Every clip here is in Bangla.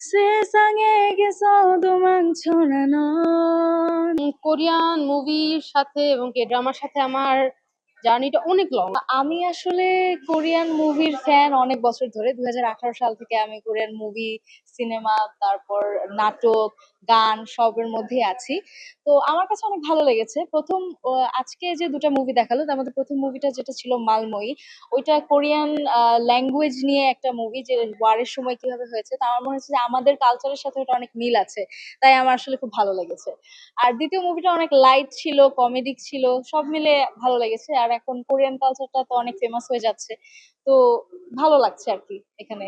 세상에게서 도망쳐라 넌। কোরিয়ান মুভির সাথে এবং কে ড্রামার সাথে আমার জার্নিটা অনেক লং। আমি আসলে কোরিয়ান মুভির ফ্যান অনেক বছর ধরে। 2018 সাল থেকে আমি কোরিয়ান মুভি, সিনেমা, তারপর নাটক, গান সবের মধ্যেই আছি। তো আমার কাছে অনেক ভালো লেগেছে। প্রথম আজকে যে দুটো মুভি দেখালো তার মধ্যে প্রথম মুভিটা যেটা ছিল মালময়ী, ওইটা কোরিয়ান ল্যাঙ্গুয়েজ নিয়ে একটা মুভি, যে ওয়ারের সময় কিভাবে হয়েছে। তা আমার মনে হচ্ছে যে আমাদের কালচারের সাথে ওটা অনেক মিল আছে, তাই আমার আসলে খুব ভালো লেগেছে। আর দ্বিতীয় মুভিটা অনেক লাইট ছিল, কমেডিক ছিল, সব মিলে ভালো লেগেছে। আর এখন কোরিয়ান কালচারটা তো অনেক ফেমাস হয়ে যাচ্ছে, তো ভালো লাগছে আর কি এখানে।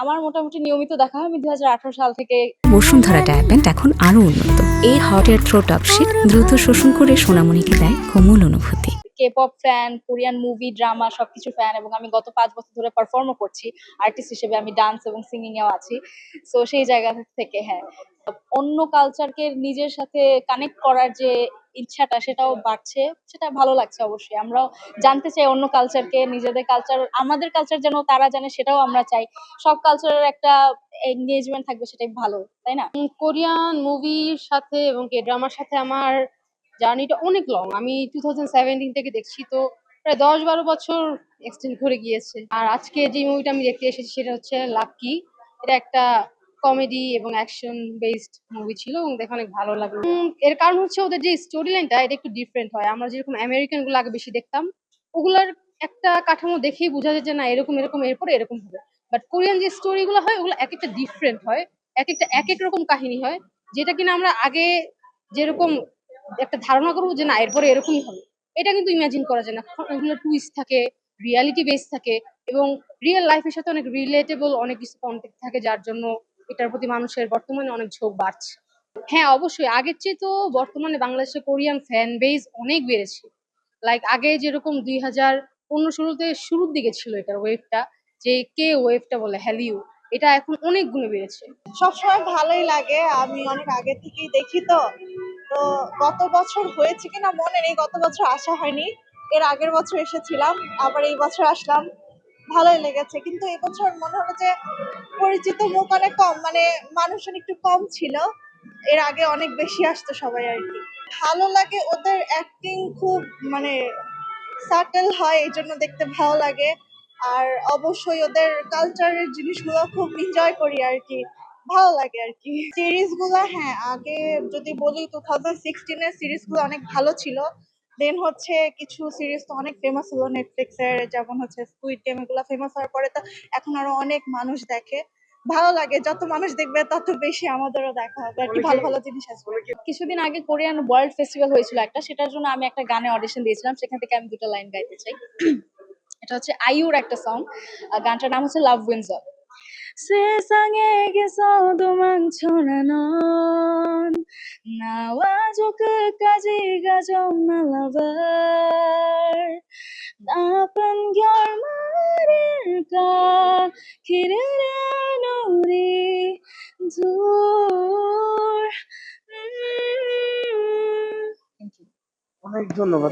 আমার মোটামুটি নিয়মিত দেখা হয়। আমি 2018 সাল থেকে। বসুন্ধরা ডায়াপেন্ট এখন আরো উন্নত। এই হট এয়ার থ্রো টপশিট দ্রুত শোষণ করে সোনামণিকে দেয় কোমল অনুভূতি। K-pop fan, Korean movie, drama সবকিছু ফ্যান, এবং আমি গত 5 বছর ধরে পারফর্মও করছি আর্টিস্ট হিসেবে। আমি ডান্স এবং সিঙ্গিং এও আছি। সো সেই জায়গা থেকে হ্যাঁ, অন্য কালচারকে নিজের সাথে কানেক্ট করার যে ইচ্ছাটা সেটাও বাড়ছে, সেটা ভালো লাগছে। অবশ্যই আমরাও জানতে চাই অন্য কালচারকে, নিজেদের কালচার, আমাদের কালচার যেন তারা জানে সেটাও আমরা চাই। সব কালচারের একটা এনগেজমেন্ট থাকবে, সেটাই ভালো, তাই না? কোরিয়ান মুভির সাথে এবং কে ড্রামার সাথে আমার জার্নিটা অনেক লং। আমি 2017 থেকে দেখছি, তো প্রায় 10-12 বছর এক্সটেন্ড করে গিয়েছে। আর আজকে যে মুভিটা আমি দেখতে এসেছি সেটা হচ্ছে লাকি। এটা একটা কমেডি এবং অ্যাকশন বেসড মুভি ছিল এবং দেখে অনেক ভালো লাগলো। এর কারণ হচ্ছে ওদের যে স্টোরি লাইনটা এটা একটু ডিফারেন্ট হয়। আমরা যেরকম আমেরিকান গুলো আগে বেশি দেখতাম, ওগুলার একটা কাঠামো দেখেই বোঝা যায় যে না এরকম এরকম এরপরে এরকম হবে। বাট কোরিয়ান যে স্টোরি গুলো হয় ওগুলো এক একটা ডিফারেন্ট হয়, এক একটা এক এক রকম কাহিনী হয়, যেটা কিনা আমরা আগে যেরকম একটা ধারণা করবো যে না এরপরে এরকমই হবে, এটা কিন্তু ইমাজিন করা যায় না। এগুলো টুইস্ট থাকে, রিয়ালিটি বেস থাকে এবং রিয়েল লাইফের সাথে অনেক রিলেটেবল অনেক কিছু কন্টেক্ট থাকে, যার জন্য এটার প্রতি মানুষের বর্তমানে অনেক ঝোঁক বাড়ছে। হ্যাঁ অবশ্যই, আগের চেয়ে তো বর্তমানে বাংলাদেশে কোরিয়ান ফ্যান বেস অনেক বেড়েছে। লাইক আগে যেরকম 2015-16-তে শুরুর দিকে ছিল এটার ওয়েভটা, যে কে ওয়েভটা বলে হ্যালিউ, এটা এখন অনেক গুণে বেড়েছে। সবসময় ভালোই লাগে, আমি অনেক আগে থেকেই দেখি। তো তো গত বছর হয়েছে কিনা মনে নেই, গত বছর আসা হয়নি, এর আগের বছর এসেছিলাম, আবার এই বছর আসলাম, ভালোই লেগেছে। কিন্তু এবছর মনে হলো যে পরিচিত মুখ অনেক কম, মানে মানুষজন একটু কম ছিল, এর আগে অনেক বেশি আসতো সবাই আর কি। ভালো লাগে, ওদের অ্যাক্টিং খুব মানে সাটেল হয়, এই জন্য দেখতে ভালো লাগে। আর অবশ্যই ওদের কালচারের জিনিসগুলো খুব এনজয় করি আর কি, ভালো লাগে আর কি। সিরিজ গুলো হ্যাঁ, আগে যদি বলি 2016-এর সিরিজ গুলো অনেক ভালো ছিল। দেন হচ্ছে কিছু সিরিজ তো অনেক ফেমাস হলো নেটফ্লিক্স এর, যেমন হচ্ছে স্কুইড গেম, এগুলো ফেমাস হওয়ার পরে তো এখন আরো অনেক মানুষ দেখে। ভালো লাগে, যত মানুষ দেখবে তত বেশি আমাদেরও দেখা হবে আর কি, ভালো ভালো জিনিস আসবে। কিছুদিন আগে কোরিয়ান ওয়ার্ল্ড ফেস্টিভ্যাল হয়েছিল একটা, সেটার জন্য আমি একটা গানে অডিশন দিয়েছিলাম। সেখান থেকে আমি 2টা লাইন গাইতে চাই। এটা হচ্ছে আইউর একটা সং, গানটার নাম হচ্ছে লাভ wins all. 세상에게서 도망쳐라 넌 나와줘 끝까지 가져 my lover 나쁜 결말일까 길을 잃은 우리 둘 Thank you. অনেক ধন্যবাদ।